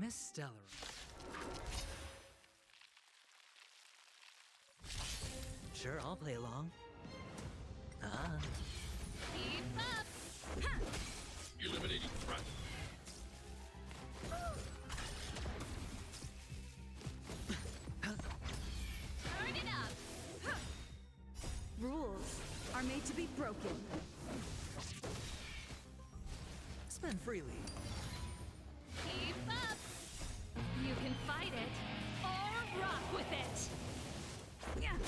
Miss Stellar. Sure, I'll play along. Keep up! Eliminating threat. Turn it up! Rules are made to be broken. Spend freely. Keep up! You can fight it, or rock with it! Yeah.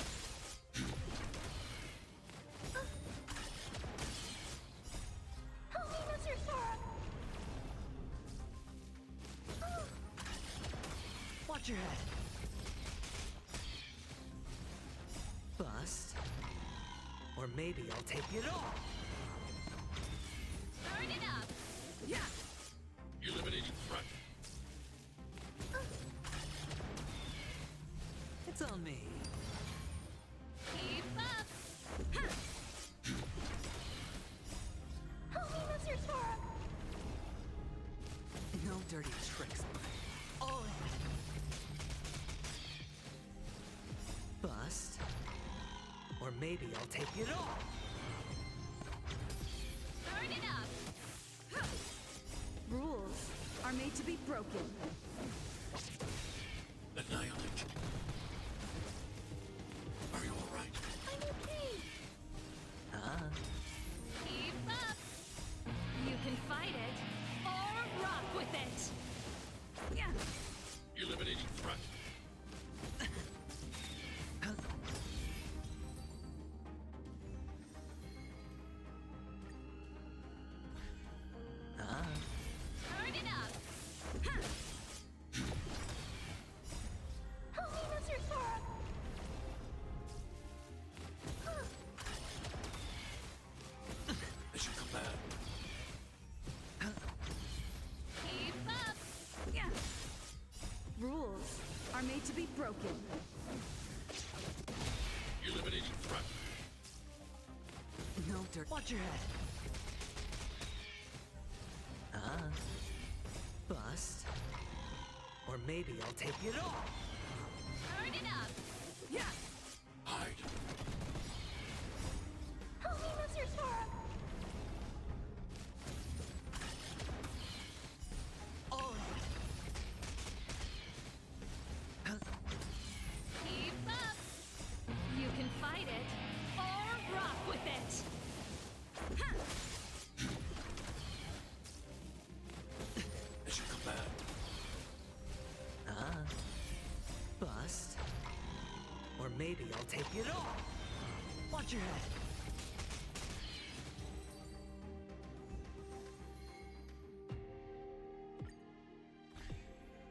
Help me, Mr. Sora! Watch your head. Bust. Or maybe I'll take it all. Turn it up! Yeah. Eliminating threat. It's on me. Keep up! Help me, Mr. Sora! No dirty tricks. All in. Bust. Or maybe I'll take it all. Turn it up! Rules are made to be broken. Annihilate. Are you alright? I'm okay! Keep up! You can fight it, or rock with it! Yeah. Eliminating threat. Turn it up! Help me, Mr. Sora! As you command. Keep up! Yeah. Rules are made to be broken. Eliminating threat. No dirt. Watch your head. Bust. Or maybe I'll take it all. Turn it up! Yeah. Hide. Help me, Mr. Sora! All in. Keep up! You can fight it, or rock with it! As you command. Bust. Or maybe I'll take it all. Watch your head.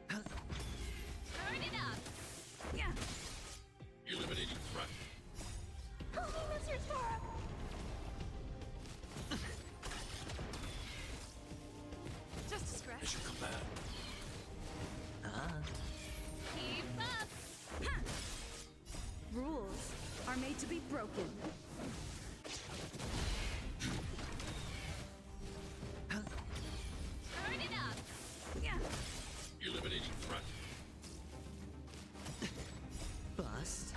Turn it up! Yeah. Eliminating threat. Help me, Mr. Sora! Just a scratch. As you command. Keep up! Rules are made to be broken. Turn it up! Yeah. Eliminating threat. Bust.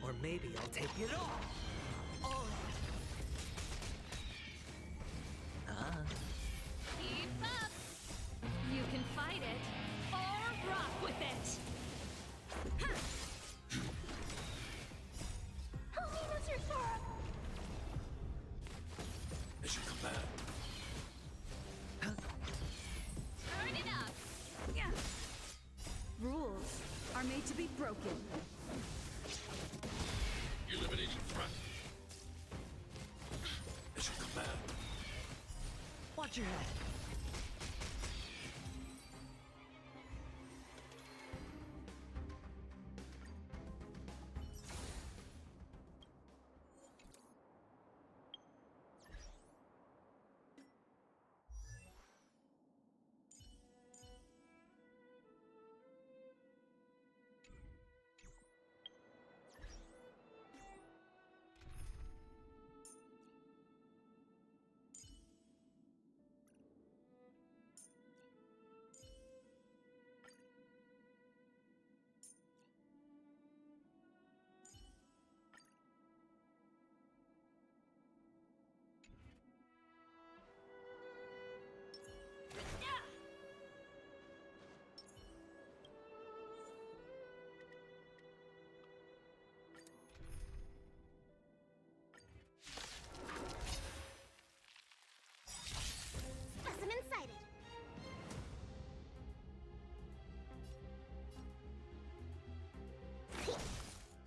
Or maybe I'll take it all. All in. Keep up! You can fight it, or rock with it! Help me, Mr. Sora! As you command. Turn it up! Yeah. Rules are made to be broken. Eliminating threat. As you command. Watch your head.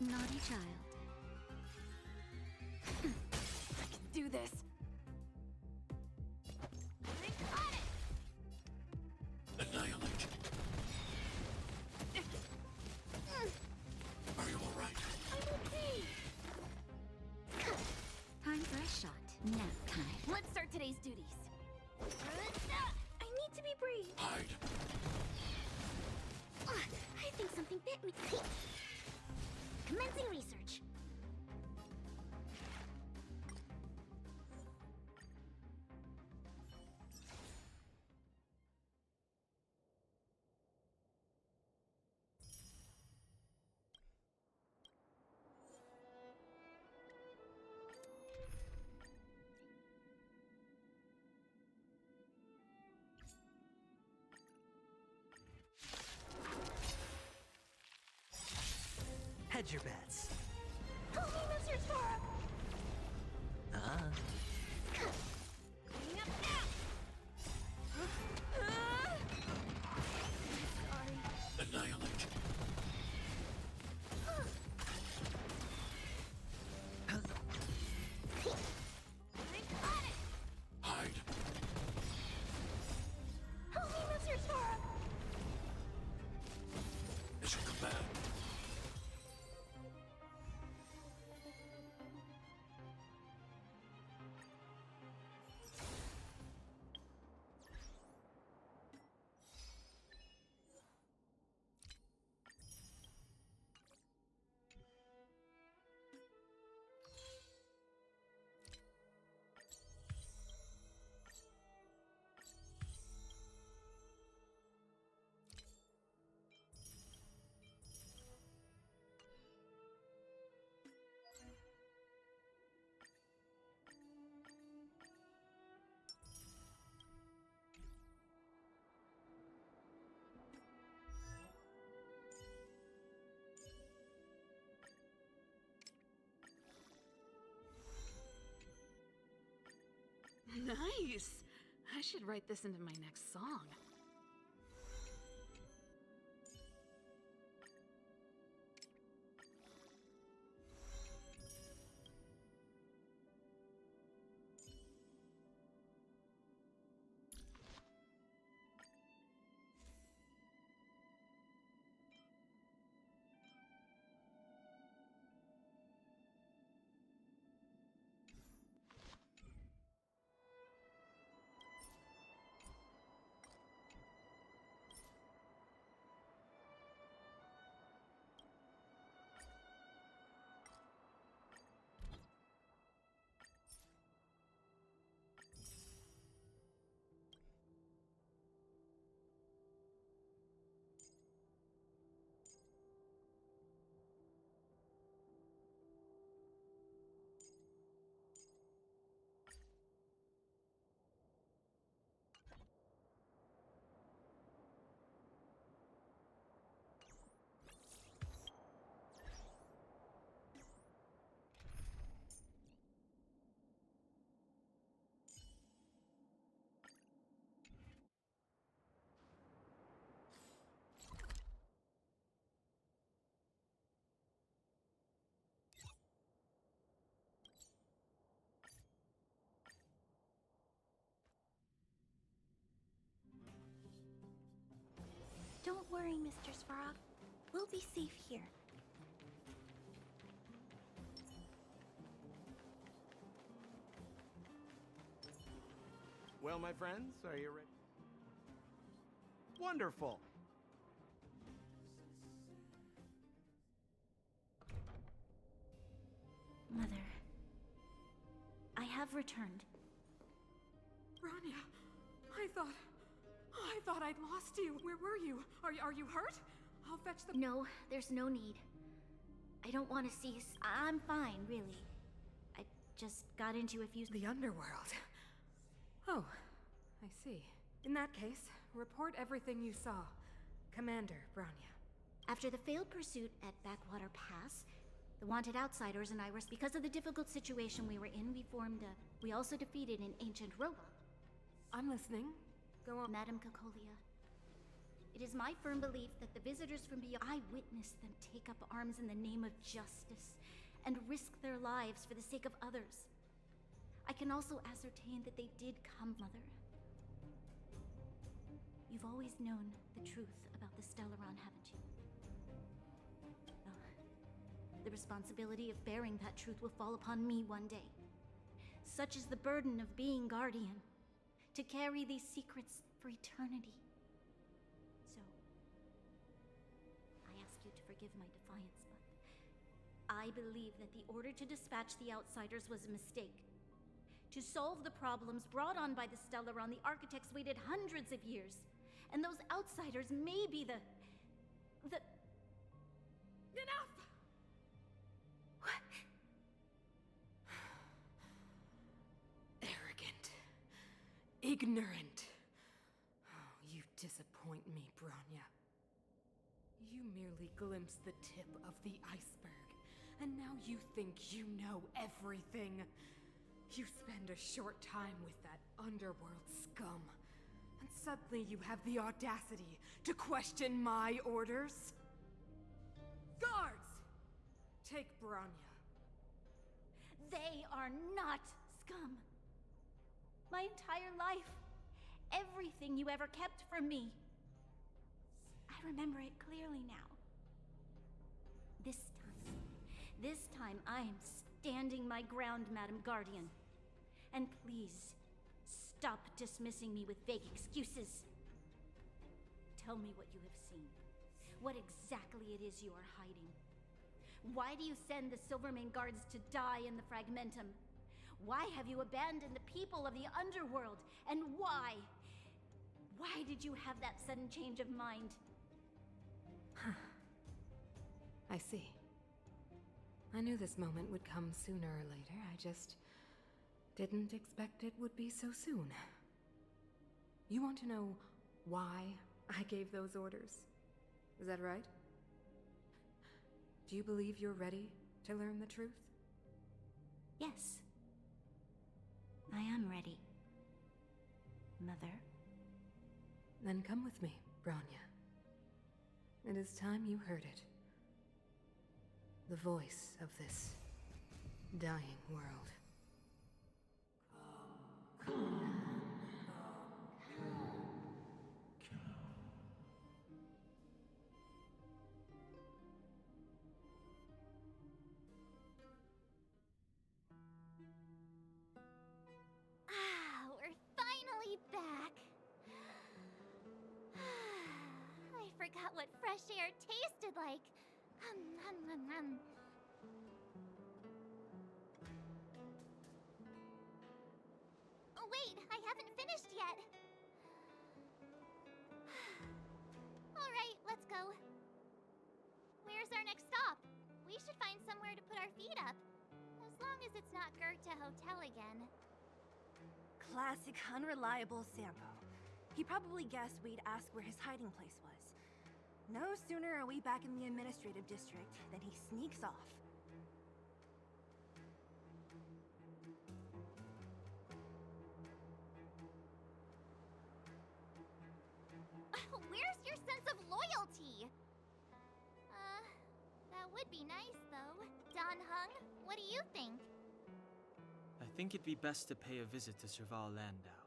Naughty child. I can do this. I got it! Annihilate. Are you alright? I'm okay. Time for a shot. Nap time. Let's start today's duties. I need to be brave. Hide. I think something bit me. Commencing research. Hedge your bets. Help me, Mr. Sora! Uh-huh. Cleaning up now! Sorry. Annihilate. I got it! Hide. Help me, Mr. Sora! Mission command. Nice! I should write this into my next song. Don't worry, Mr. Svarog. We'll be safe here. Well, my friends, are you ready? Wonderful! Mother, I have returned. Rania, I thought I'd lost you. Where were you? Are you hurt? I'll fetch the... No, there's no need. I don't want to cease. I'm fine, really. I just got into a few... The underworld. Oh, I see. In that case, report everything you saw. Commander Branya. After the failed pursuit at Backwater Pass, the wanted outsiders and Iris, because of the difficult situation we were in, we also defeated an ancient robot. I'm listening. Go on. Madame Cacolia. It is my firm belief that the visitors from beyond, I witnessed them take up arms in the name of justice and risk their lives for the sake of others. I can also ascertain that they did come, Mother. You've always known the truth about the Stellaron, haven't you? Well, the responsibility of bearing that truth will fall upon me one day. Such is the burden of being Guardian, to carry these secrets for eternity. So, I ask you to forgive my defiance, but I believe that the order to dispatch the Outsiders was a mistake. To solve the problems brought on by the Stellaron, the architects waited hundreds of years. And those Outsiders may be the... Enough! What? Arrogant. Ignorant. Oh, you disappoint me, Bronya. You merely glimpsed the tip of the iceberg, and now you think you know everything. You spend a short time with that underworld scum, and suddenly you have the audacity to question my orders? Guards! Take Bronya. They are not scum. My entire life, everything you ever kept from me. I remember it clearly now. This time I am standing my ground, Madam Guardian. And please, stop dismissing me with vague excuses. Tell me what you have seen. What exactly it is you are hiding. Why do you send the Silvermane Guards to die in the Fragmentum? Why have you abandoned the people of the underworld? And why? Why did you have that sudden change of mind? I see. I knew this moment would come sooner or later. I just didn't expect it would be so soon. You want to know why I gave those orders? Is that right? Do you believe you're ready to learn the truth? Yes. I am ready, Mother. Then come with me, Bronya. It is time you heard it. The voice of this dying world. We're finally back. I forgot what fresh air tasted like. Oh, wait, I haven't finished yet. All right, let's go. Where's our next stop? We should find somewhere to put our feet up. As long as it's not Goethe Hotel again. Classic unreliable Sampo. He probably guessed we'd ask where his hiding place was. No sooner are we back in the administrative district than he sneaks off. Where's your sense of loyalty? That would be nice, though. Don Hung, what do you think? I think it'd be best to pay a visit to Serval Landau.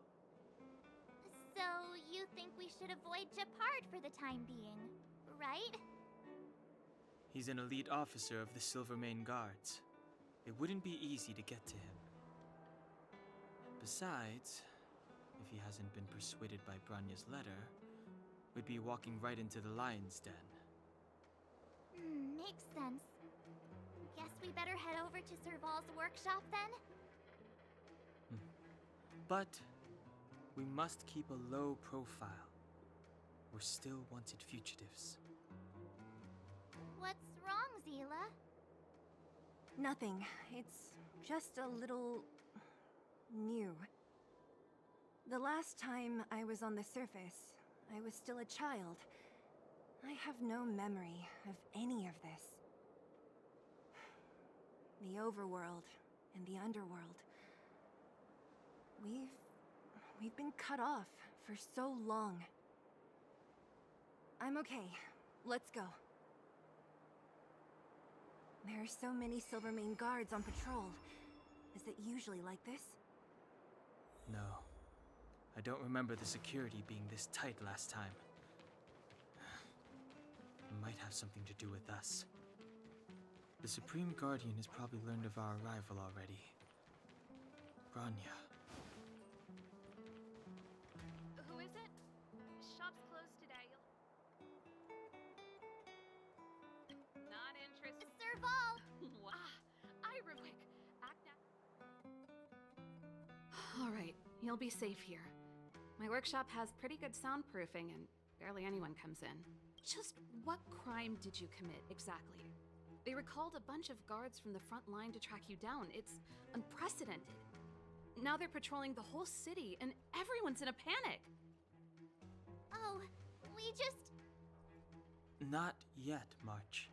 So, you think we should avoid Gepard for the time being, right? He's an elite officer of the Silvermane Guards. It wouldn't be easy to get to him. Besides, if he hasn't been persuaded by Branya's letter, we'd be walking right into the Lion's Den. Makes sense. Guess we better head over to Serval's workshop then? But we must keep a low profile. We're still wanted fugitives. What's wrong, Zila? Nothing. It's just a little... new. The last time I was on the surface, I was still a child. I have no memory of any of this. The overworld and the underworld. We've been cut off for so long. I'm okay. Let's go. There are so many Silvermane guards on patrol. Is it usually like this? No. I don't remember the security being this tight last time. It might have something to do with us. The Supreme Guardian has probably learned of our arrival already. Bronya. Who is it? Shop's closed today. Not interested. Serval! Ironwick, act now. All right, you'll be safe here. My workshop has pretty good soundproofing and barely anyone comes in. Just what crime did you commit exactly? They recalled a bunch of guards from the front line to track you down. It's unprecedented. Now they're patrolling the whole city and everyone's in a panic. Oh, we just... Not yet, March.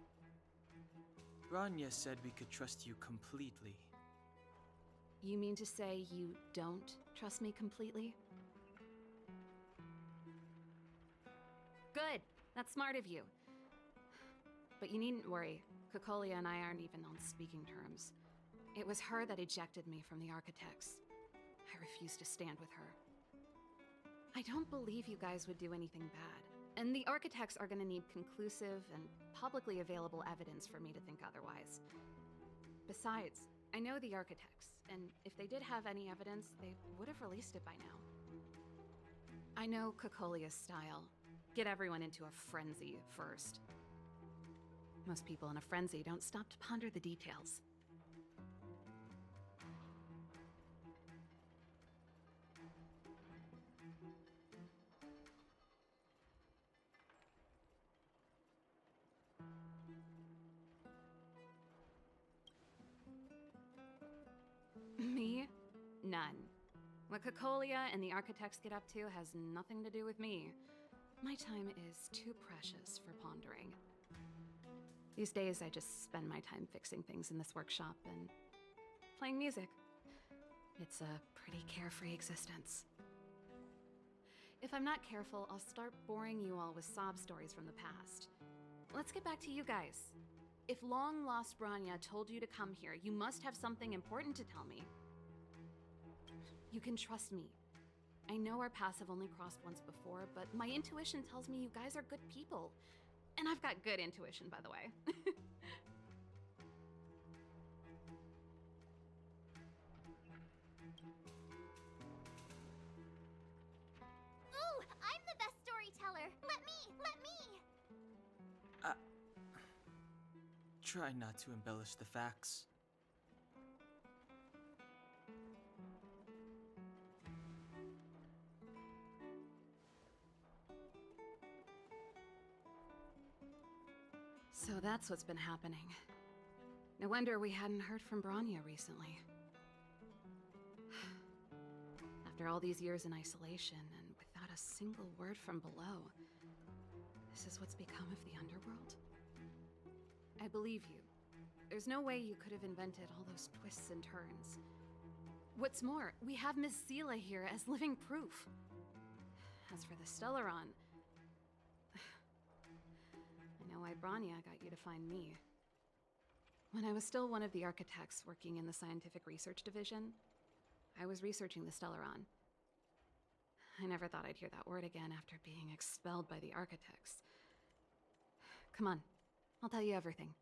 Bronya said we could trust you completely. You mean to say you don't trust me completely? Good. That's smart of you. But you needn't worry. Kokolia and I aren't even on speaking terms. It was her that ejected me from the Architects. I refuse to stand with her. I don't believe you guys would do anything bad. And the Architects are gonna need conclusive and publicly available evidence for me to think otherwise. Besides, I know the Architects, and if they did have any evidence, they would have released it by now. I know Kokolia's style. Get everyone into a frenzy first. Most people in a frenzy don't stop to ponder the details. Me? None. What Kokolia and the Architects get up to has nothing to do with me. My time is too precious for pondering. These days, I just spend my time fixing things in this workshop and playing music. It's a pretty carefree existence. If I'm not careful, I'll start boring you all with sob stories from the past. Let's get back to you guys. If long-lost Bronya told you to come here, you must have something important to tell me. You can trust me. I know our paths have only crossed once before, but my intuition tells me you guys are good people. And I've got good intuition, by the way. Ooh, I'm the best storyteller! Let me! Try not to embellish the facts. So that's what's been happening. No wonder we hadn't heard from Bronya recently. After all these years in isolation and without a single word from below, this is what's become of the underworld? I believe you. There's no way you could have invented all those twists and turns. What's more, we have Miss Seela here as living proof. As for the Stellaron, I know why Bronya got you to find me. When I was still one of the Architects working in the Scientific Research Division, I was researching the Stellaron. I never thought I'd hear that word again after being expelled by the Architects. Come on, I'll tell you everything.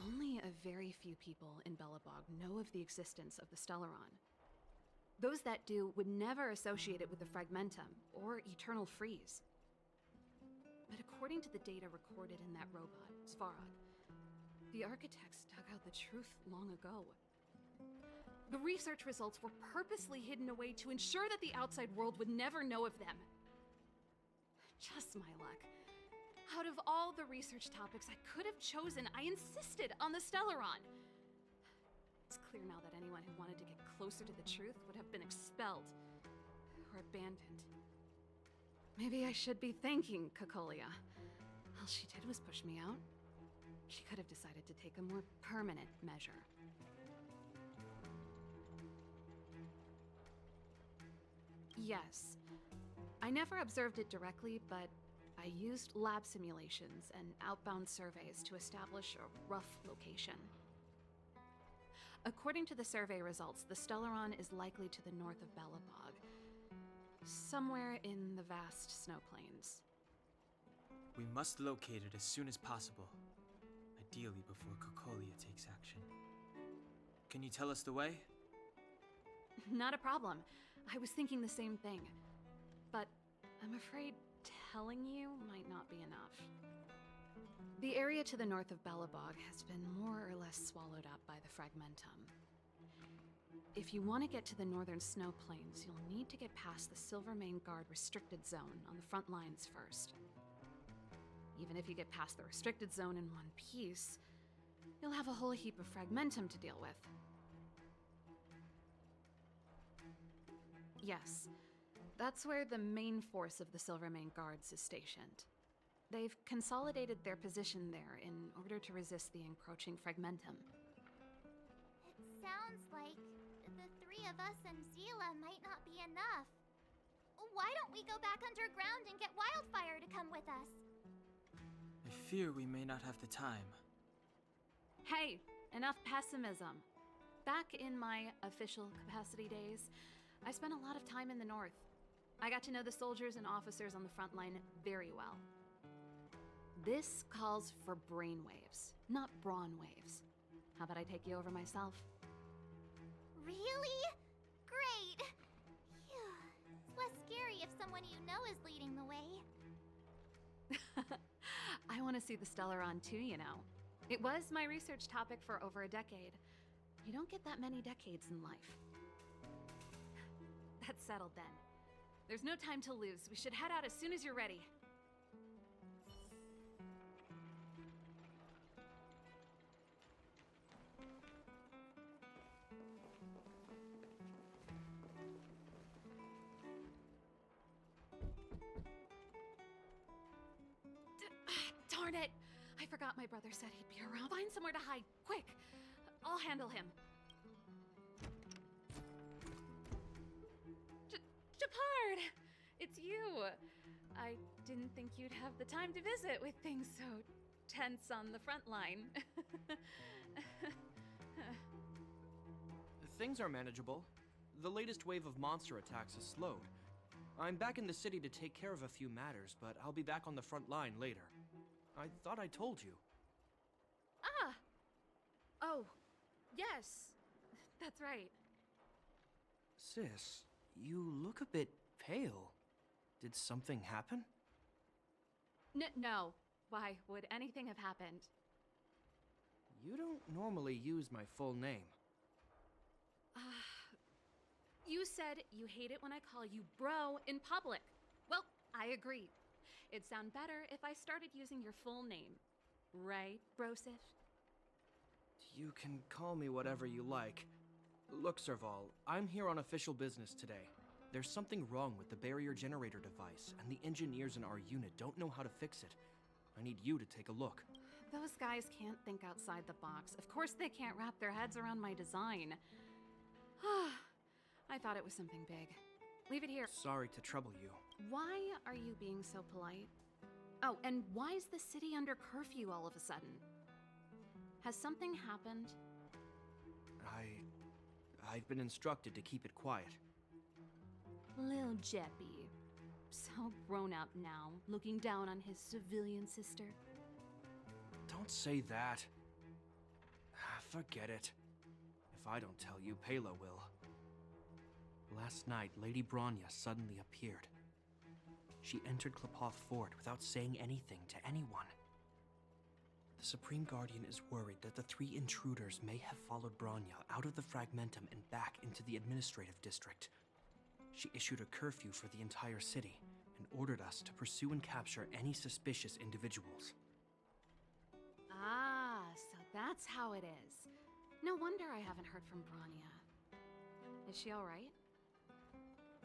Only a very few people in Belobog know of the existence of the Stellaron. Those that do would never associate it with the Fragmentum or Eternal Freeze. But according to the data recorded in that robot, Svarog, the Architects dug out the truth long ago. The research results were purposely hidden away to ensure that the outside world would never know of them. Just my luck. Out of all the research topics I could have chosen, I insisted on the Stellaron. It's clear now that anyone who wanted to get closer to the truth would have been expelled or abandoned. Maybe I should be thanking Kokolia. All she did was push me out. She could have decided to take a more permanent measure. Yes. I never observed it directly, but I used lab simulations and outbound surveys to establish a rough location. According to the survey results, the Stellaron is likely to the north of Belobog, somewhere in the vast snow plains. We must locate it as soon as possible, ideally before Cocolia takes action. Can you tell us the way? Not a problem. I was thinking the same thing. But I'm afraid telling you might not be enough. The area to the north of Belobog has been more or less swallowed up by the Fragmentum. If you want to get to the northern snow plains, you'll need to get past the Silvermane Guard restricted zone on the front lines first. Even if you get past the restricted zone in one piece, you'll have a whole heap of Fragmentum to deal with. Yes, that's where the main force of the Silvermane Guards is stationed. They've consolidated their position there in order to resist the encroaching Fragmentum. It sounds like the three of us and Zila might not be enough. Why don't we go back underground and get Wildfire to come with us? I fear we may not have the time. Hey, enough pessimism. Back in my official capacity days, I spent a lot of time in the north. I got to know the soldiers and officers on the front line very well. This calls for brainwaves, not brawn waves. How about I take you over myself? Really? Great! Phew. It's less scary if someone you know is leading the way. I want to see the Stellaron too, you know. It was my research topic for over a decade. You don't get that many decades in life. That's settled then. There's no time to lose. We should head out as soon as you're ready. Darn it! I forgot my brother said he'd be around. Find somewhere to hide, quick! I'll handle him. Shepard! It's you! I didn't think you'd have the time to visit with things so tense on the front line. Things are manageable. The latest wave of monster attacks has slowed. I'm back in the city to take care of a few matters, but I'll be back on the front line later. I thought I told you. Ah! Oh, yes. That's right. Sis, you look a bit pale. Did something happen? No. Why would anything have happened? You don't normally use my full name. You said you hate it when I call you bro in public. Well, I agree. It'd sound better if I started using your full name. Right, Brosif? You can call me whatever you like. Look, Serval, I'm here on official business today. There's something wrong with the barrier generator device, and the engineers in our unit don't know how to fix it. I need you to take a look. Those guys can't think outside the box. Of course they can't wrap their heads around my design. I thought it was something big. Leave it here. Sorry to trouble you. Why are you being so polite? Oh, and why is the city under curfew all of a sudden? Has something happened? I've been instructed to keep it quiet. Lil Jeppy. So grown up now, looking down on his civilian sister. Don't say that. Forget it. If I don't tell you, Pela will. Last night, Lady Bronya suddenly appeared. She entered Klepoth Fort without saying anything to anyone. The Supreme Guardian is worried that the three intruders may have followed Bronya out of the Fragmentum and back into the administrative district. She issued a curfew for the entire city and ordered us to pursue and capture any suspicious individuals. Ah, so that's how it is. No wonder I haven't heard from Bronya. Is she all right?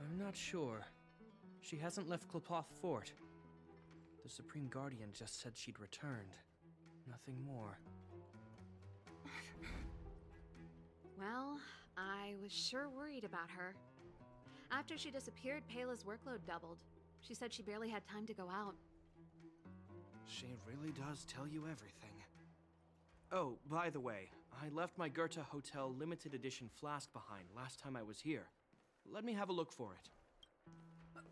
I'm not sure. She hasn't left Klepoth Fort. The Supreme Guardian just said she'd returned. Nothing more. Well, I was sure worried about her. After she disappeared, Payla's workload doubled. She said she barely had time to go out. She really does tell you everything. Oh, by the way, I left my Goethe Hotel limited edition flask behind last time I was here. Let me have a look for it.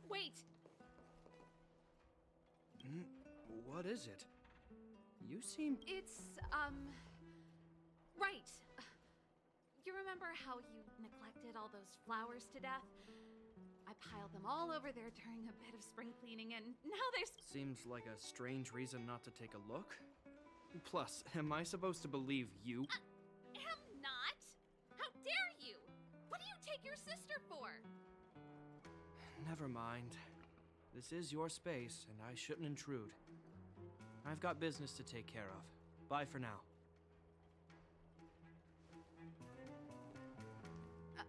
Wait! What is it? You seem... It's, right. You remember how you neglected all those flowers to death? I piled them all over there during a bit of spring cleaning, and now there's... Seems like a strange reason not to take a look. Plus, am I supposed to believe you? Am not! How dare you! What do you take your sister for? Never mind. This is your space, and I shouldn't intrude. I've got business to take care of. Bye for now.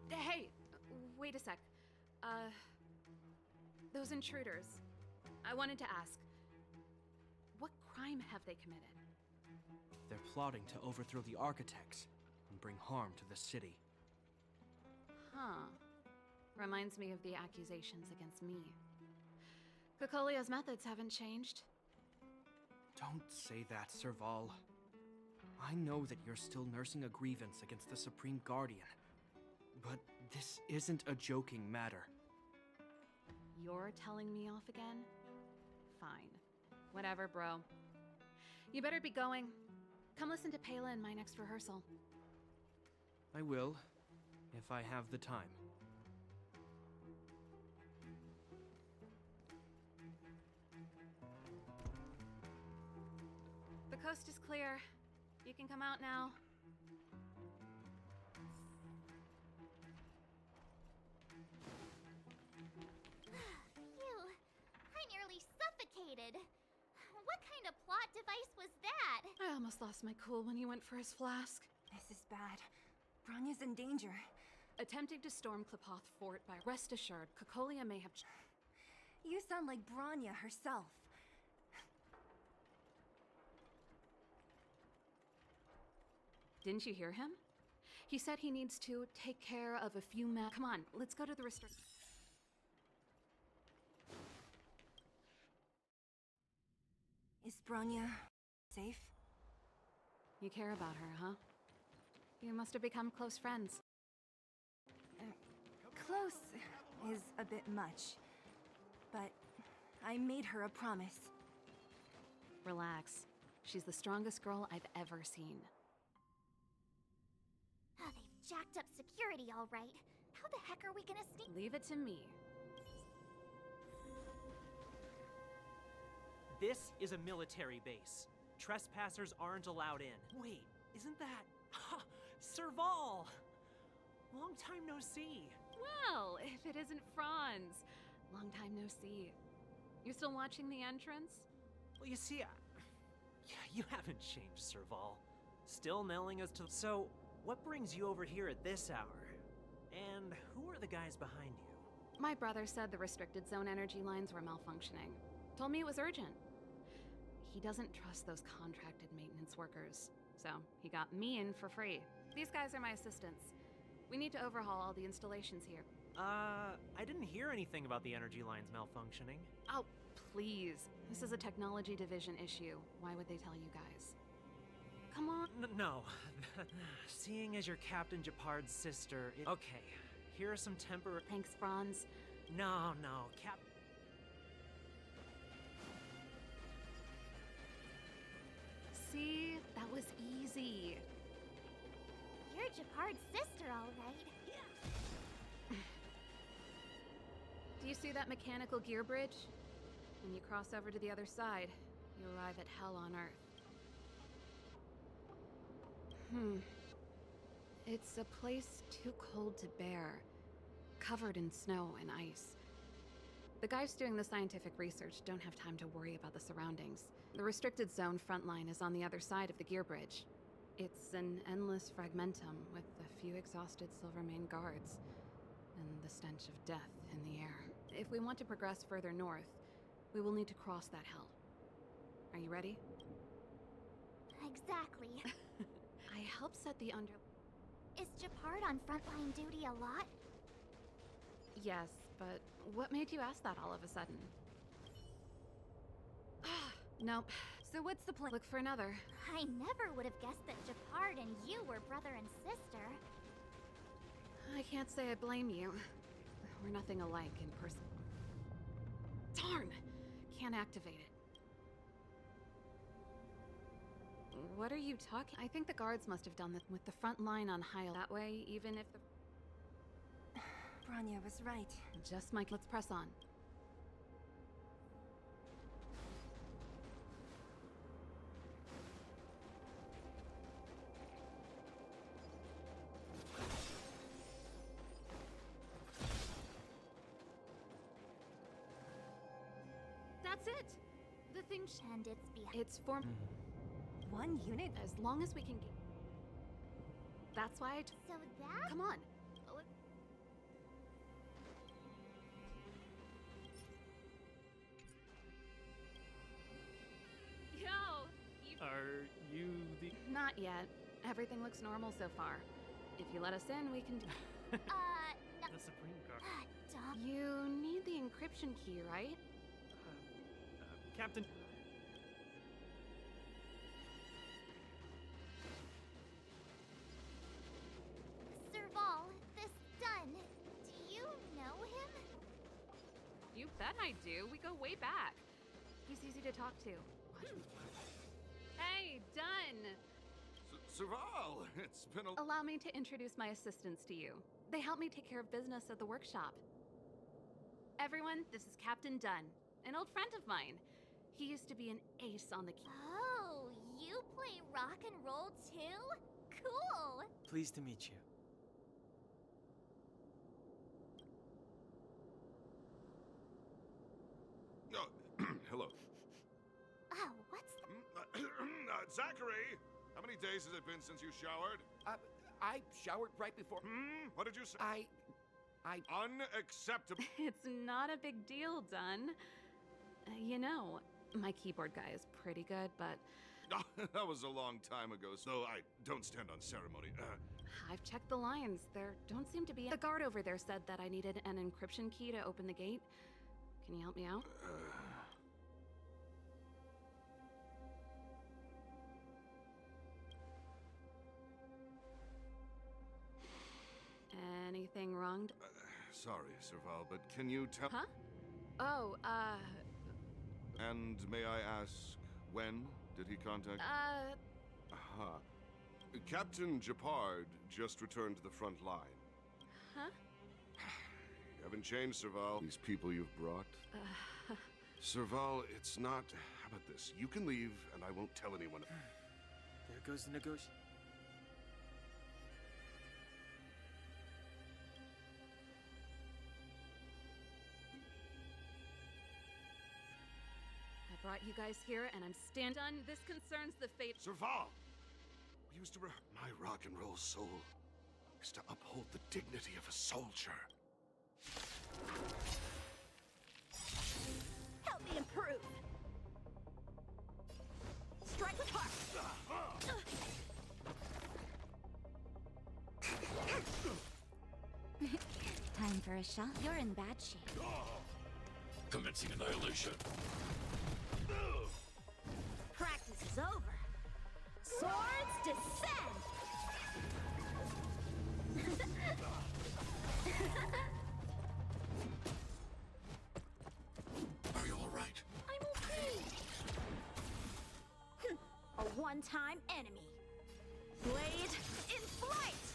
Hey! Wait a sec. Those intruders. I wanted to ask, what crime have they committed? They're plotting to overthrow the architects and bring harm to the city. Huh. Reminds me of the accusations against me. Cocolia's methods haven't changed. Don't say that, Serval. I know that you're still nursing a grievance against the Supreme Guardian. But this isn't a joking matter. You're telling me off again? Fine. Whatever, bro. You better be going. Come listen to Payla in my next rehearsal. I will, if I have the time. The coast is clear. You can come out now. Phew, I nearly suffocated. What kind of plot device was that? I almost lost my cool when he went for his flask. This is bad. Bronya's in danger. Attempting to storm Klipoth Fort by rest assured, Cocolia may have... You sound like Bronya herself. Didn't you hear him? He said he needs to take care of a few men. Come on, let's go to the restrict... Is Bronya safe? You care about her, huh? You must have become close friends. Close is a bit much. But I made her a promise. Relax. She's the strongest girl I've ever seen. Oh, they've jacked up security all right. How the heck are we gonna sneak? Leave it to me. This is a military base. Trespassers aren't allowed in. Wait, isn't that... Ha! Serval! Long time no see. Well, if it isn't Franz. Long time no see. You're still watching the entrance? Well, you see, you haven't changed, Serval. Still nailing us to... So, what brings you over here at this hour? And who are the guys behind you? My brother said the restricted zone energy lines were malfunctioning. Told me it was urgent. He doesn't trust those contracted maintenance workers, so he got me in for free. These guys are my assistants. We need to overhaul all the installations here. I didn't hear anything about the energy lines malfunctioning. Oh, please. This is a technology division issue. Why would they tell you guys? Come on. No. Seeing as you're Captain Japard's sister, Okay, here are some temporary... Thanks, Franz. No, See? That was easy. You're Japard's sister, all right. Do you see that mechanical gear bridge? When you cross over to the other side, you arrive at hell on Earth. It's a place too cold to bear, covered in snow and ice. The guys doing the scientific research don't have time to worry about the surroundings. The restricted zone front line is on the other side of the gear bridge. It's an endless fragmentum with a few exhausted Silvermane guards, and the stench of death in the air. If we want to progress further north, we will need to cross that hell. Are you ready? exactly. I helped set the under. Is Japard on frontline duty a lot? Yes, but what made you ask that all of a sudden? Nope. So what's the plan? Look for another. I never would have guessed that Japard and you were brother and sister. I can't say I blame you. We're nothing alike in person. Darn! Can't activate it. What are you talking? I think the guards must have done this with the front line on high. That way, even if the... Bronya was right. Just Mike, let's press on. That's it! The thing And it's behind. It's form... One unit? As long as we can get... That's why I... So that? Come on! Yo! Are you the... Not yet. Everything looks normal so far. If you let us in, we can... No. the Supreme Guard? Duh. You need the encryption key, right? Captain... Serval, this done. Do you know him? You bet I do. We go way back. He's easy to talk to. Watch me. Hey, done! Serval, it's been a... Allow me to introduce my assistants to you. They help me take care of business at the workshop. Everyone, this is Captain Dunn, an old friend of mine. He used to be an ace on the key. Oh, you play rock and roll too? Cool! Pleased to meet you. Hello. Oh, what's the... Zachary! How many days has it been since you showered? I showered right before. What did you say? I... Unacceptable. It's not a big deal, Dunn. You know, my keyboard guy is pretty good, but That was a long time ago, so I don't stand on ceremony. I've checked the lines. There don't seem to be... The guard over there said that I needed an encryption key to open the gate. Can you help me out? Anything wrong? Sorry, Serval, but can you tell... Huh? Oh, And may I ask, when did he contact... Aha. Captain Japard just returned to the front line. Huh? You haven't changed, Serval. These people you've brought. Serval, it's not... How about this? You can leave, and I won't tell anyone. There goes the negotiation. I brought you guys here, and I'm done. This concerns the fate... Serval! We used to... My rock and roll soul is to uphold the dignity of a soldier. Help me improve! Strike with heart! Time for a shot. You're in bad shape. Commencing annihilation. Practice is over. Swords descend! Are you all right? I'm okay. A one-time enemy. Blade in flight!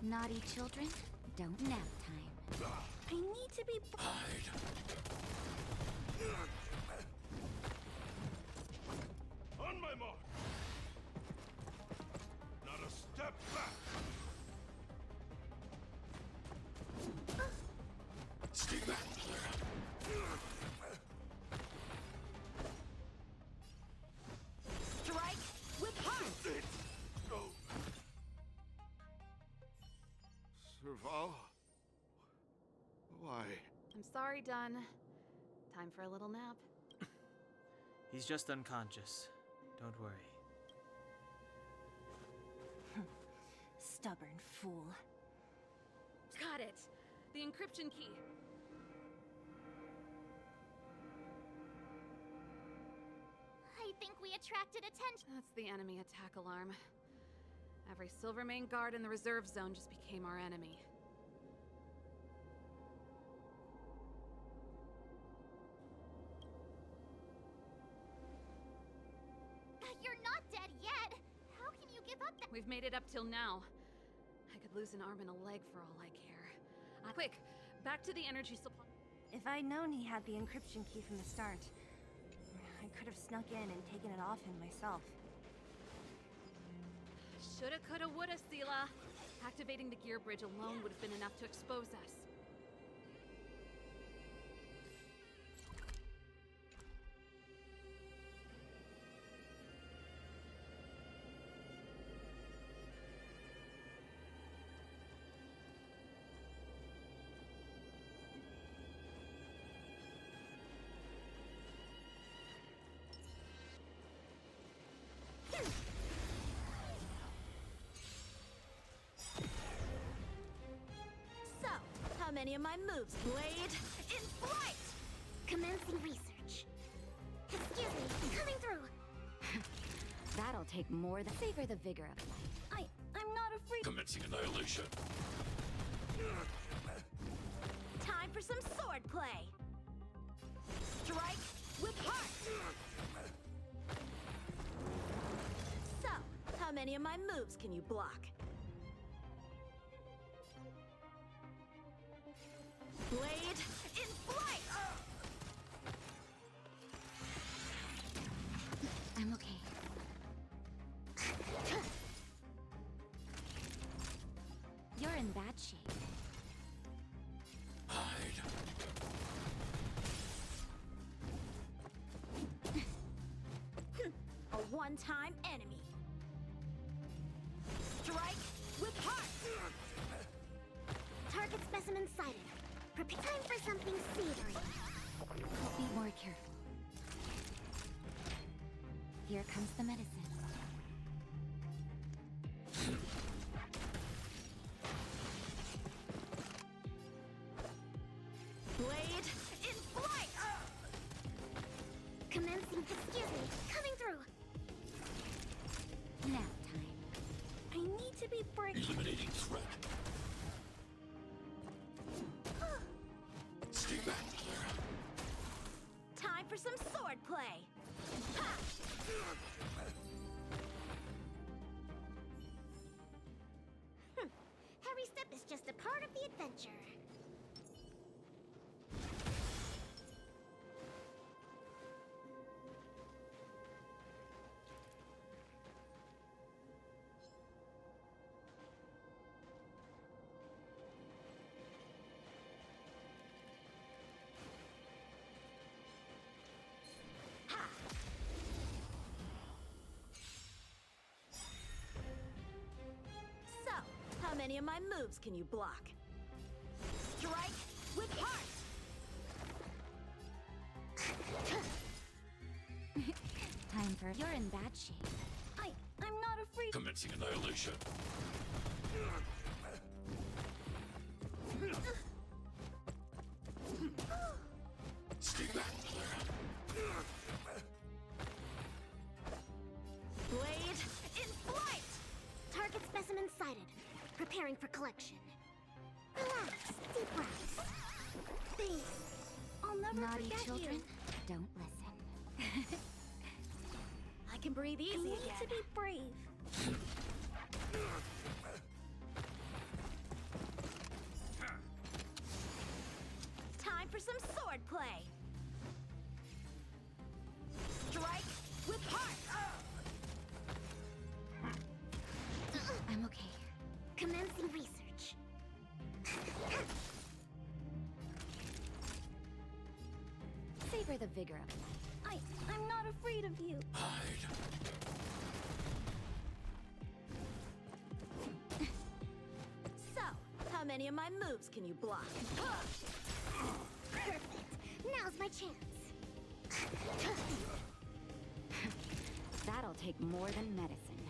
Naughty children, don't nap time. I need to be... Hide. On my mark! Not a step back! Stay back, Clara. Strike with heart! Serval? Why? I'm sorry, Dunn. Time for a little nap. He's just unconscious. Don't worry. Stubborn fool. Got it! The encryption key. I think we attracted attention. That's the enemy attack alarm. Every Silvermane guard in the reserve zone just became our enemy. You're not dead yet. How can you give up that? We've made it up till now. I could lose an arm and a leg for all I care. Quick, back to the energy supply. If I'd known he had the encryption key from the start, I could have snuck in and taken it off him myself. Shoulda, coulda, woulda, Sela. Activating the gear bridge alone would have been enough to expose us. So, how many of my moves, Blade? In flight! Commencing research. Excuse me, coming through. That'll take more than savor the vigor of life. I'm not afraid. Commencing annihilation. Time for some sword play. Strike with heart. So, how many of my moves can you block? Blade in flight! I'm okay. You're in bad shape. Hide. A one-time enemy. Strike with heart! Target specimen sighted. Prepare time for something savory. Be more careful. Here comes the medicine. Blade in flight! Commencing. Excuse me, coming through. Nap time. I need to be brave. Eliminating threat. Stay back, Clara. Time for some sword play. Ha! Every step is just a part of the adventure. So, how many of my moves can you block? Strike with heart! Time for... You're in bad shape. I'm not afraid. Commencing annihilation. Stay back, Clara. Blade in flight! Target specimen sighted. Preparing for collection. Relax, deep breaths. Thanks. I'll never Naughty forget children, you. don't listen. I can breathe easy I need again. to be brave. Time for some sword play. Strike with heart! I'm okay. Commencing research. Savor the vigor of life. I'm not afraid of you. Hide. So, how many of my moves can you block? Perfect. Now's my chance. That'll take more than medicine.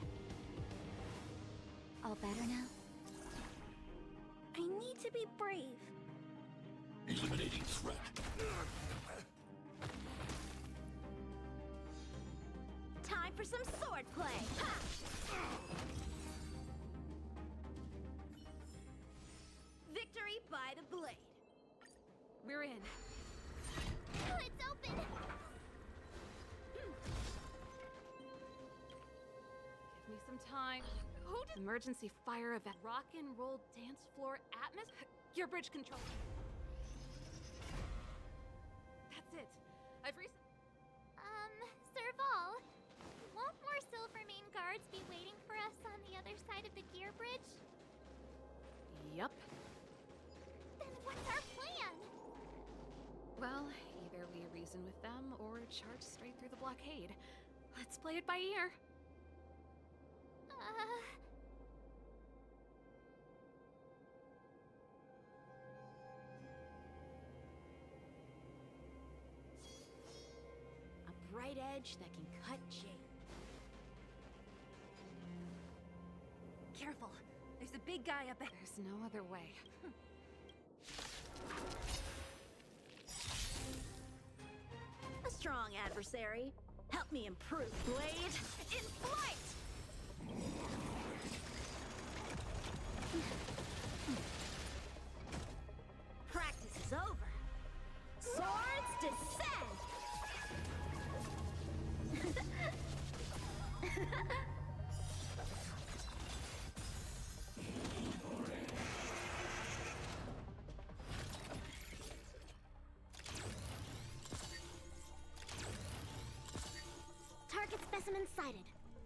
All better now? I need to be brave. Eliminating threat. Time for some swordplay. Ha! Victory by the blade. We're in. Oh, it's open! Give me some time. Who did emergency fire event? Rock and roll dance floor atmosphere? Your bridge control. That's it. I've Serval, won't more Silvermane guards be waiting for us on the other side of the gear bridge? Yup. Then what's our plan? Well, either we reason with them or charge straight through the blockade. Let's play it by ear. A bright edge that can cut jade. Careful. There's a big guy up ahead. There's no other way. A strong adversary. Help me improve. Blade in flight! Practice is over. Swords descend! Target specimen sighted.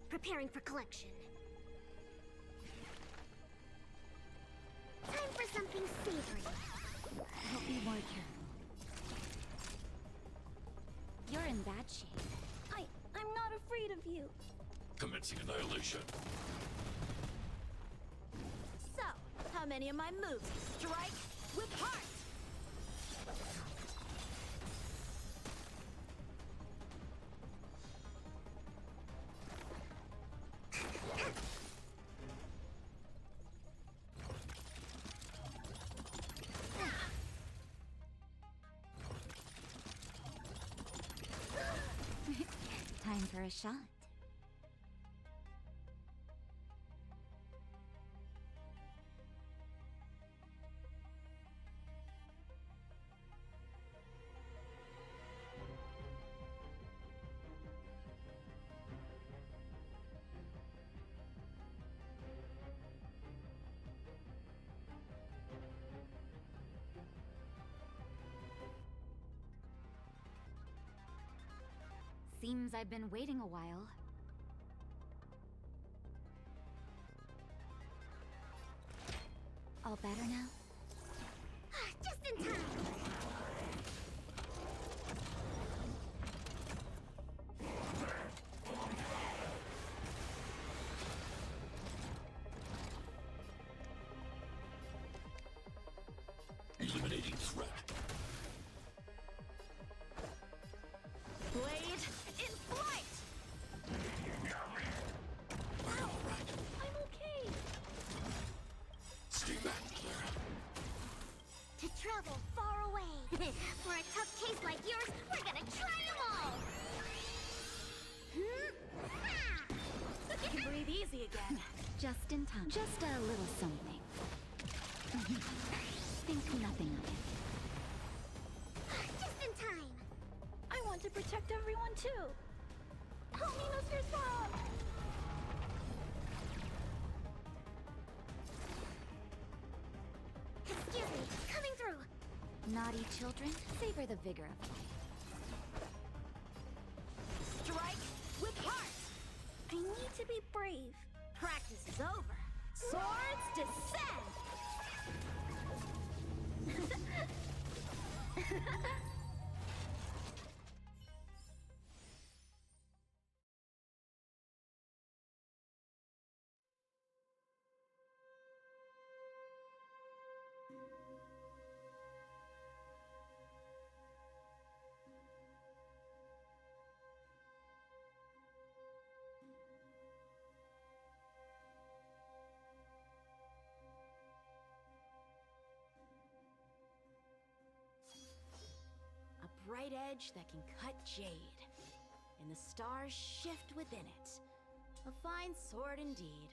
Preparing for collection. Time for something savory. I'll be more careful. You're in bad shape. I'm not afraid of you. Commencing annihilation. So, how many of my moves strike with heart? Time for a shot. Seems I've been waiting a while. All better now? Just in time. Eliminating threat. Blade in flight! Alright. I'm okay. Stay back, Clara. To travel far away. For a tough case like yours, we're gonna try them all! You can breathe easy again. Just in time. Just a little something. Think nothing of it. Just in time. I want to protect everyone too. Help me, Mr. Salt! Excuse me, coming through. Naughty children, savor the vigor of life. Strike with heart! I need to be brave. Practice is over. Swords descend! bright edge that can cut jade, and the stars shift within it. A fine sword indeed.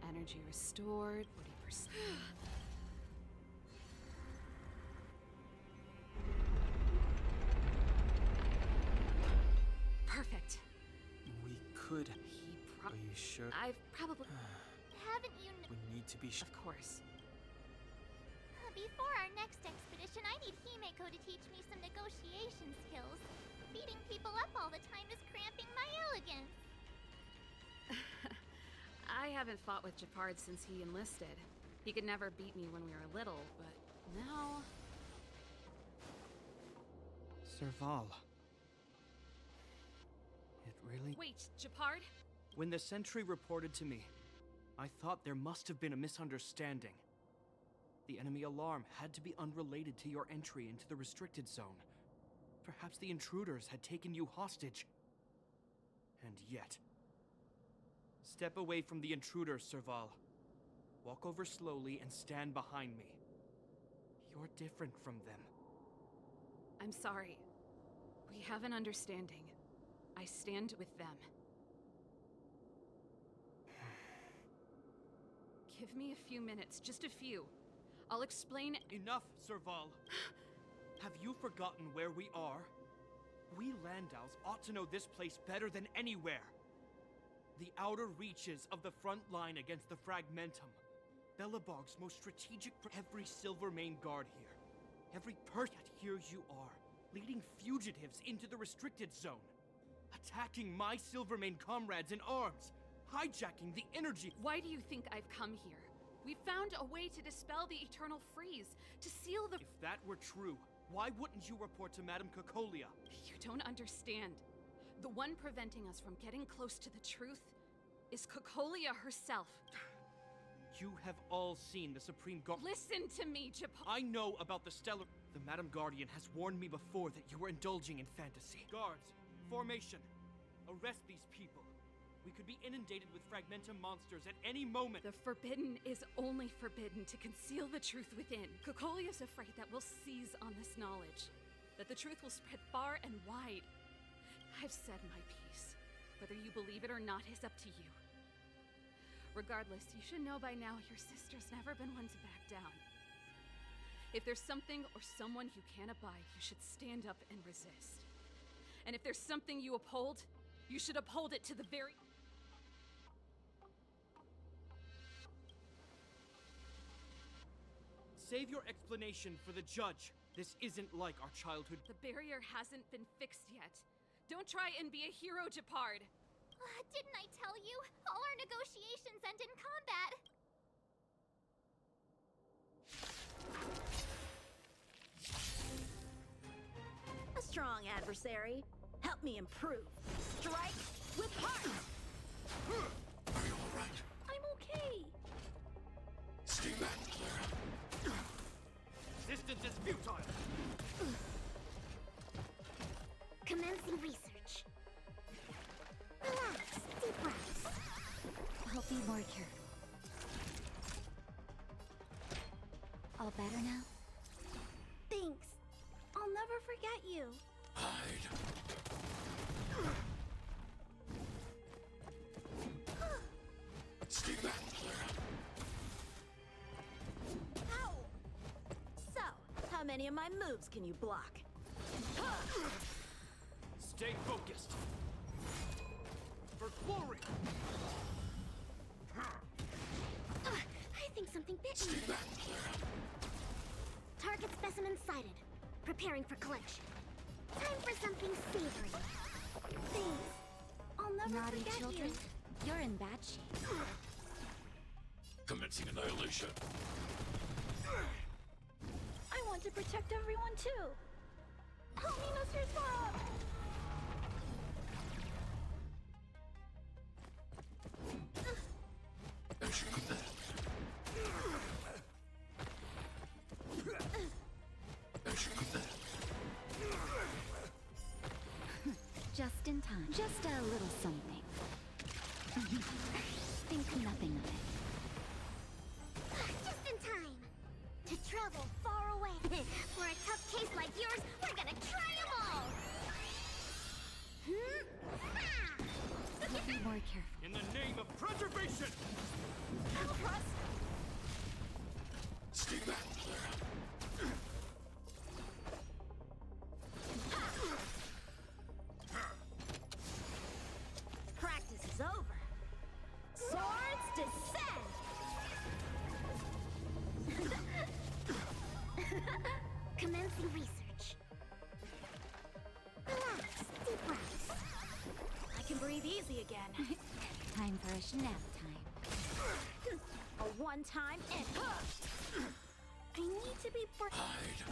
Energy restored, 40%. Perfect. We could. He Are you sure? I've probably. Haven't you? We need to be sure. Of course. Before our next expedition, I need Himeko to teach me some negotiation skills. Beating people up all the time is cramping my elegance. I haven't fought with Japard since he enlisted. He could never beat me when we were little, but now... Serval. It really... Wait, Japard? When the sentry reported to me, I thought there must have been a misunderstanding. The enemy alarm had to be unrelated to your entry into the restricted zone. Perhaps the intruders had taken you hostage. And yet... Step away from the intruders, Serval. Walk over slowly and stand behind me. You're different from them. I'm sorry. We have an understanding. I stand with them. Give me a few minutes, just a few. I'll explain— Enough, Serval! Have you forgotten where we are? We Landows ought to know this place better than anywhere. The outer reaches of the front line against the Fragmentum. Belobog's most strategic— Every Silvermane guard here. Every person— Here you are, leading fugitives into the restricted zone. Attacking my Silvermane comrades in arms. Hijacking the energy— Why do you think I've come here? We found a way to dispel the eternal freeze, to seal the— If that were true, why wouldn't you report to Madame Cocolia? You don't understand. The one preventing us from getting close to the truth is Cocolia herself. You have all seen the Supreme Guard— Listen to me, Japard! I know about the Stellar— The Madam Guardian has warned me before that you were indulging in fantasy. Guards, formation. Arrest these people. We could be inundated with Fragmentum monsters at any moment. The forbidden is only forbidden to conceal the truth within. Cocolia's afraid that we'll seize on this knowledge, that the truth will spread far and wide. I've said my piece. Whether you believe it or not is up to you. Regardless, you should know by now your sister's never been one to back down. If there's something or someone you can't abide, you should stand up and resist. And if there's something you uphold, you should uphold it to the very... Save your explanation for the judge. This isn't like our childhood. The barrier hasn't been fixed yet. Don't try and be a hero, Japard. Didn't I tell you? All our negotiations end in combat. A strong adversary. Help me improve. Strike with heart! Are you all right? I'm okay. Stay back, Clara. Resistance is futile! Commencing research. Relax, deep breaths. I'll be more careful. All better now? Thanks. I'll never forget you. Hide. Stay back, Clara. Ow! So, how many of my moves can you block? Stay focused. For glory! I think something bit me. Stay back, Clara. Target specimen sighted. Preparing for collection. Time for something savory. Thanks. I'll never Naughty forget children, you. you're in bad shape. Commencing annihilation. I want to protect everyone too. Help me, Mr. Sparrow! As you command. Just a little something. Think nothing of it. Just in time. To travel far away. For a tough case like yours, we're gonna try them all! Be more careful. In the name of preservation! Help us! Stay back, Clara. Practice is over. Swords descend! Commencing research. Relax, deep breaths. I can breathe easy again. Time for a schnapp time. A one-time and I need to be Hide.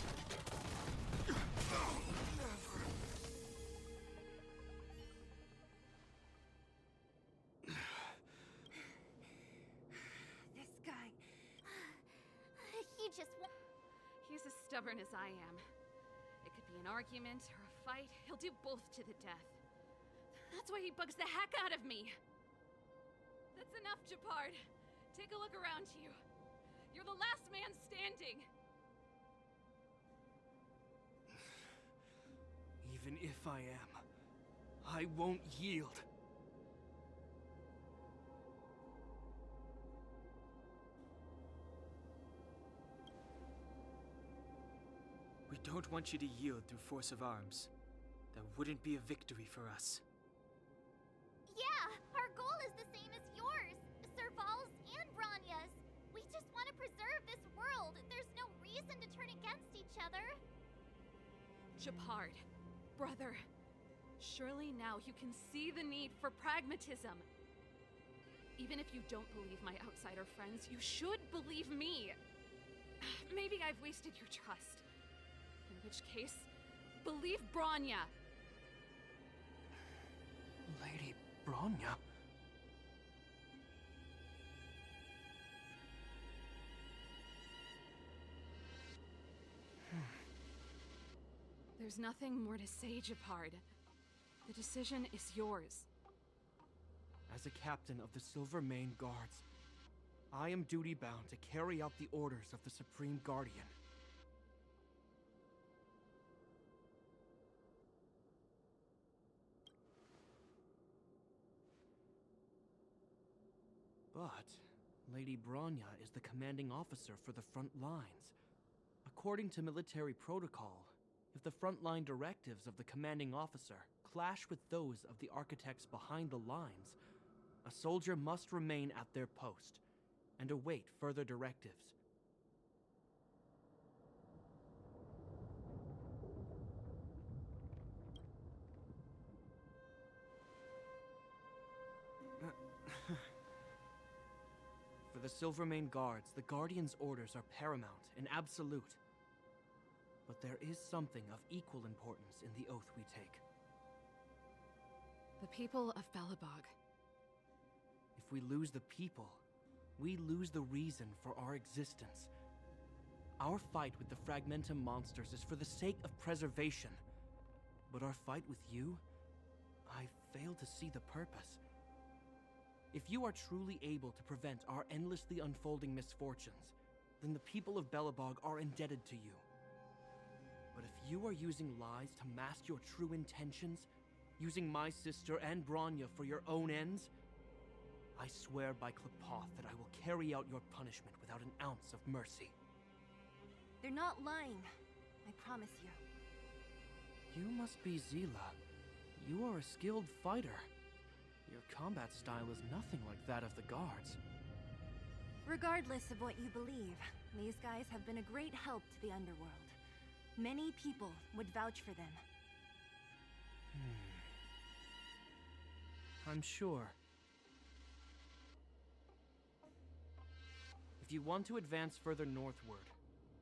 This guy. He just He's as stubborn as I am. It could be an argument or a fight. He'll do both to the death. That's why he bugs the heck out of me. That's enough, Japard. Take a look around you. You're the last man standing. Even if I am, I won't yield. We don't want you to yield through force of arms. That wouldn't be a victory for us. Yeah, our goal is the same as yours. Serval's and Bronya's. We just want to preserve this world. There's no reason to turn against each other. Japard, brother, surely now you can see the need for pragmatism. Even if you don't believe my outsider friends, you should believe me. Maybe I've wasted your trust. In which case, believe Bronya. Lady Bronya? There's nothing more to say, Japard. The decision is yours. As a captain of the Silver Mane Guards, I am duty-bound to carry out the orders of the Supreme Guardian. But Lady Bronya is the commanding officer for the front lines. According to military protocol, if the frontline directives of the commanding officer clash with those of the architects behind the lines, a soldier must remain at their post and await further directives. For the Silvermane Guards, the Guardian's orders are paramount and absolute. But there is something of equal importance in the oath we take. The people of Belobog. If we lose the people, we lose the reason for our existence. Our fight with the Fragmentum monsters is for the sake of preservation. But our fight with you, I fail to see the purpose. If you are truly able to prevent our endlessly unfolding misfortunes, then the people of Belobog are indebted to you. But if you are using lies to mask your true intentions, using my sister and Bronya for your own ends, I swear by Klepoth that I will carry out your punishment without an ounce of mercy. They're not lying. I promise you. You must be Zila. You are a skilled fighter. Your combat style is nothing like that of the guards. Regardless of what you believe, these guys have been a great help to the underworld. Many people would vouch for them. I'm sure. If you want to advance further northward,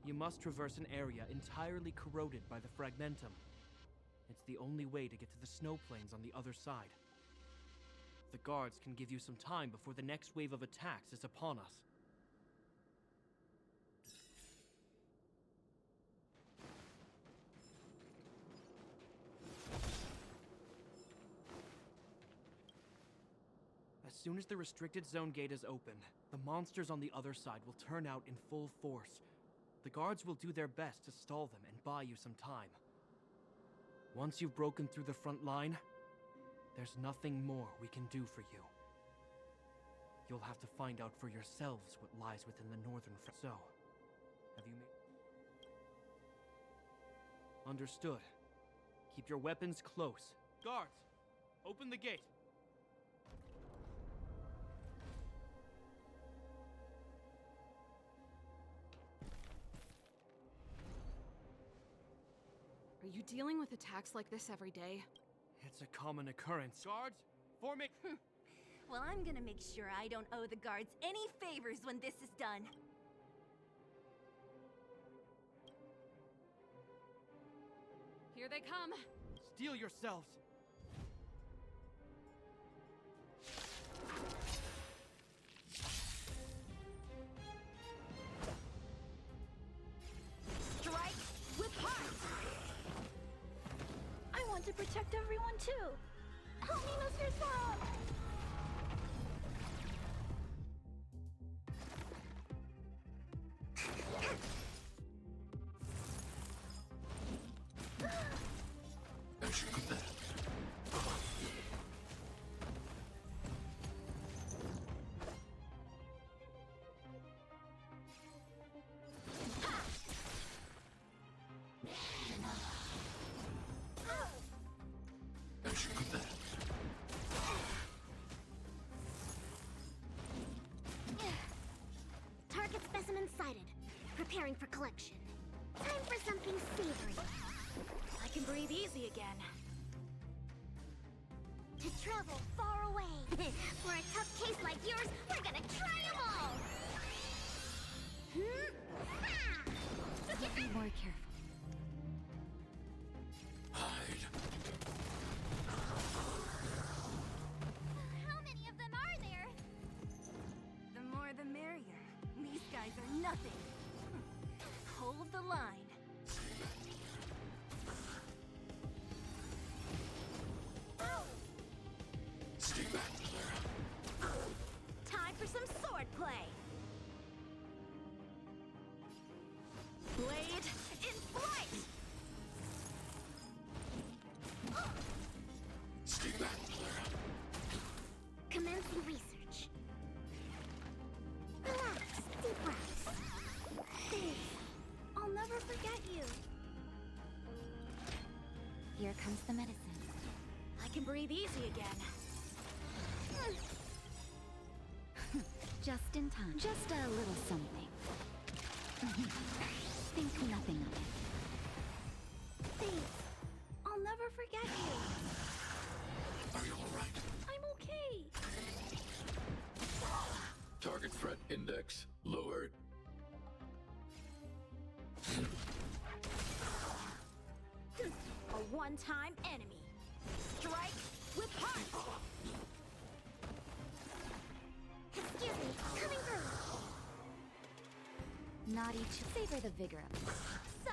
you must traverse an area entirely corroded by the Fragmentum. It's the only way to get to the snow plains on the other side. The guards can give you some time before the next wave of attacks is upon us. soon as the restricted zone gate is open, the monsters on the other side will turn out in full force. The guards will do their best to stall them and buy you some time. Once you've broken through the front line, there's nothing more we can do for you. You'll have to find out for yourselves what lies within the northern front. So, have you made... Understood. Keep your weapons close. Guards, open the gate. Are you dealing with attacks like this every day? It's a common occurrence. Guards, form it. Well, I'm gonna make sure I don't owe the guards any favors when this is done. Here they come. Steel yourselves. Strike with heart! I want to protect everyone too! Help me, Mr. Swamp! As you command. As you command. Target specimen sighted. Preparing for collection. Time for something savory. I can breathe easy again. To travel far away. For a tough case like yours, we're gonna try them all! Be more careful. Hide. How many of them are there? The more the merrier. These guys are nothing. Hold the line. Stay back, Clara. Time for some sword play! Blade in flight! Stay back, Clara. Commencing research. Relax, deep breaths. Thanks. I'll never forget you. Here comes the medicine. I can breathe easy again. Just in time. Just a little something. Think nothing of it. Thanks. I'll never forget you. Are you alright? I'm okay. Target threat index lowered. A one-time enemy. Strike with heart! Excuse me, coming through. Naughty to savor the vigor of it. So,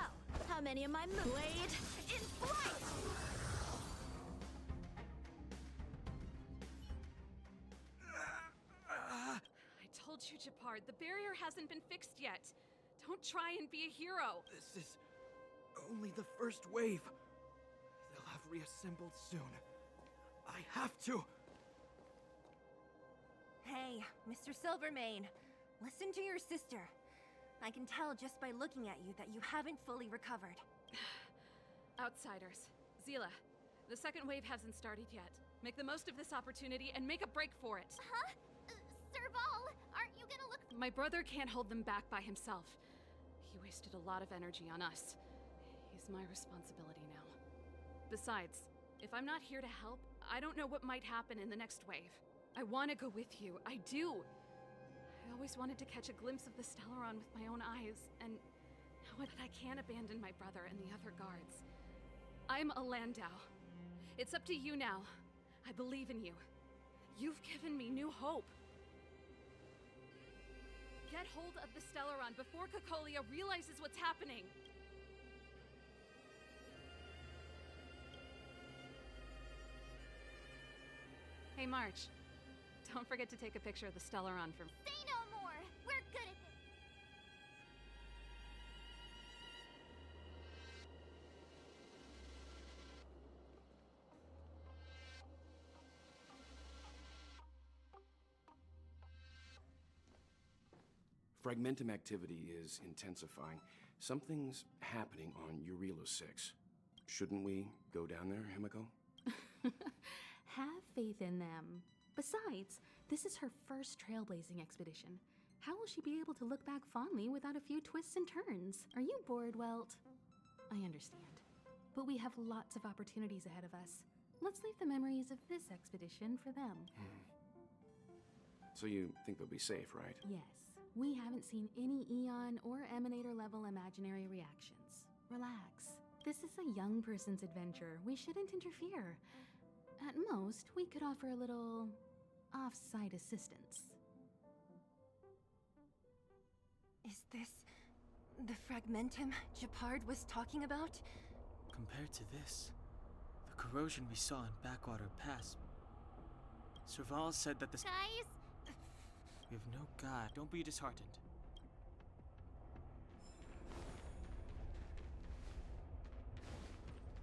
how many of my blade in flight? I told you, Japard, the barrier hasn't been fixed yet. Don't try and be a hero. This is only the first wave. They'll have reassembled soon. I have to. Hey, Mr. Silvermane, listen to your sister. I can tell just by looking at you that you haven't fully recovered. Outsiders. Zila, the second wave hasn't started yet. Make the most of this opportunity and make a break for it. Huh? Serval, aren't you gonna look... My brother can't hold them back by himself. He wasted a lot of energy on us. He's my responsibility now. Besides, if I'm not here to help, I don't know what might happen in the next wave. I want to go with you. I do. I always wanted to catch a glimpse of the Stellaron with my own eyes, and now that I can't abandon my brother and the other guards. I'm a Landau. It's up to you now. I believe in you. You've given me new hope. Get hold of the Stellaron before Cocolia realizes what's happening. Hey, March. Don't forget to take a picture of the Stellaron for me. Say no more! We're good at this! Fragmentum activity is intensifying. Something's happening on Eurilo 6. Shouldn't we go down there, Himiko? Have faith in them. Besides, this is her first trailblazing expedition. How will she be able to look back fondly without a few twists and turns? Are you bored, Welt? I understand. But we have lots of opportunities ahead of us. Let's leave the memories of this expedition for them. So you think they'll be safe, right? Yes. We haven't seen any Eon or Emanator level imaginary reactions. Relax. This is a young person's adventure. We shouldn't interfere. At most, we could offer a little off-site assistance. Is this the Fragmentum Gepard was talking about? Compared to this, the corrosion we saw in Backwater Pass. Serval said that the— Guys? We have no god. Don't be disheartened.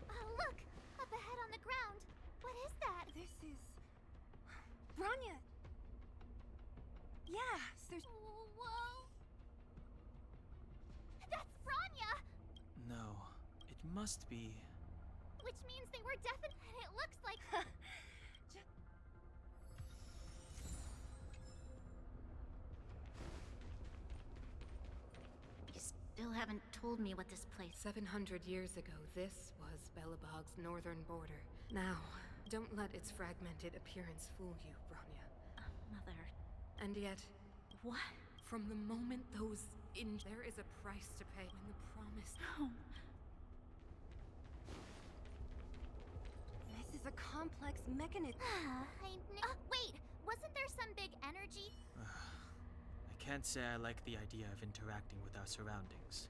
Look! Up ahead on the ground! What is that? This is... Bronya! Yeah, there's... Whoa! That's Bronya! No, it must be. Which means they were definitely... And it looks like... You still haven't told me what this place... 700 years ago, this was Belobog's northern border. Now, don't let its fragmented appearance fool you, Bronya. Mother... And yet, What? from the moment there is a price to pay when the promise... No. This is a complex mechanism. Wait! Wasn't there some big energy? I can't say I like the idea of interacting with our surroundings,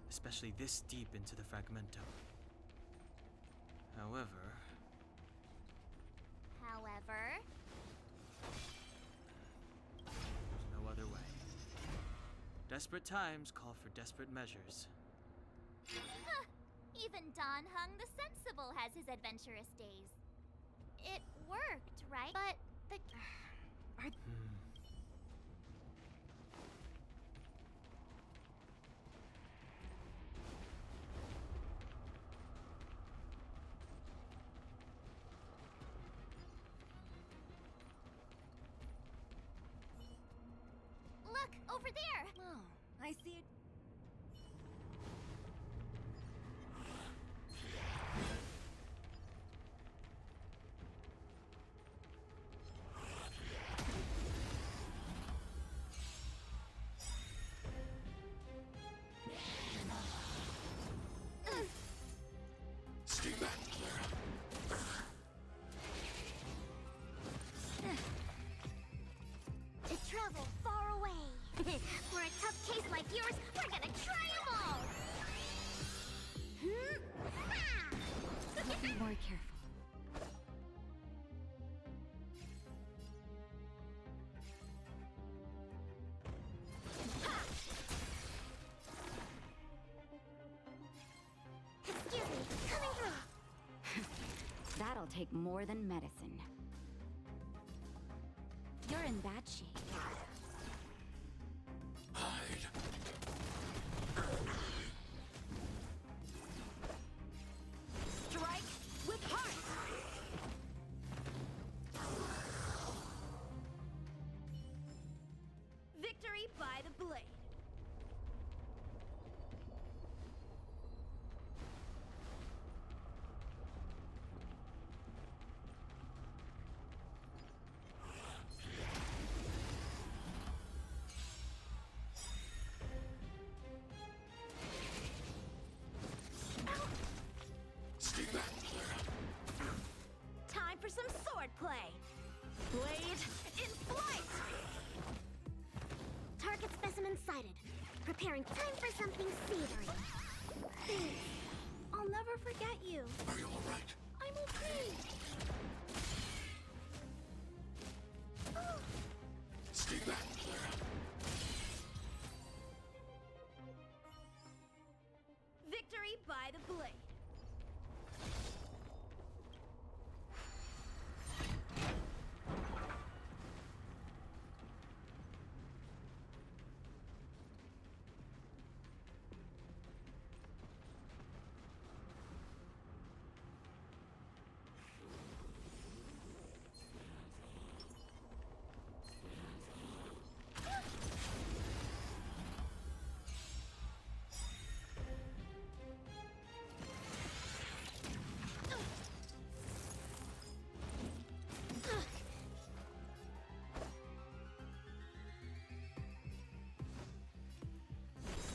especially this deep into the Fragmentum. However, there's no other way. Desperate times call for desperate measures. Even Don Hung the Sensible has his adventurous days. It worked, right? But the... Look, over there! Oh, I see it. Stay back, Clara. It traveled far away. For a tough case like yours, we're gonna try 'em all! Be more careful. Excuse me, coming through. That'll take more than medicine. You're in bad shape. Hide. Strike with heart! Victory by the blade. Stay back, Clara. Time for some swordplay. Blade in flight! Target specimen sighted. Preparing time for something savory. Thanks. I'll never forget you. Are you all right? I'm okay. Oh. blade.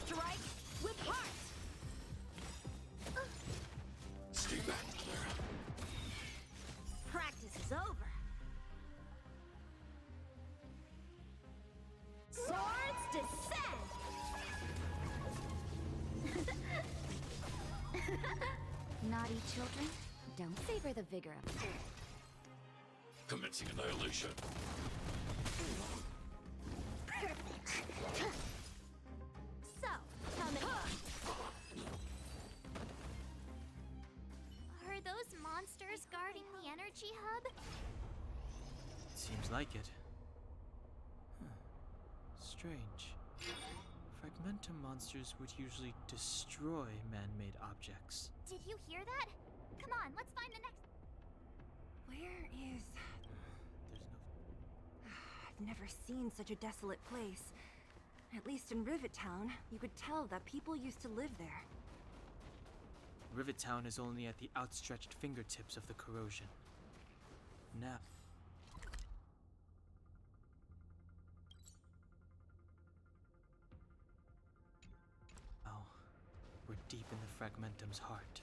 Strike with heart! Stay back, Clara. Practice is over. Swords descend! Naughty children, don't savor the vigor of the Commencing annihilation. So, tell me. Are those monsters guarding the energy hub? Seems like it. Huh. Strange. Fragmentum monsters would usually destroy man-made objects. Did you hear that? Come on, let's find the next. Where is... There's no... I've never seen such a desolate place. At least in Rivet Town, you could tell that people used to live there. Rivet Town is only at the outstretched fingertips of the corrosion. Now... Now, we're deep in the Fragmentum's heart.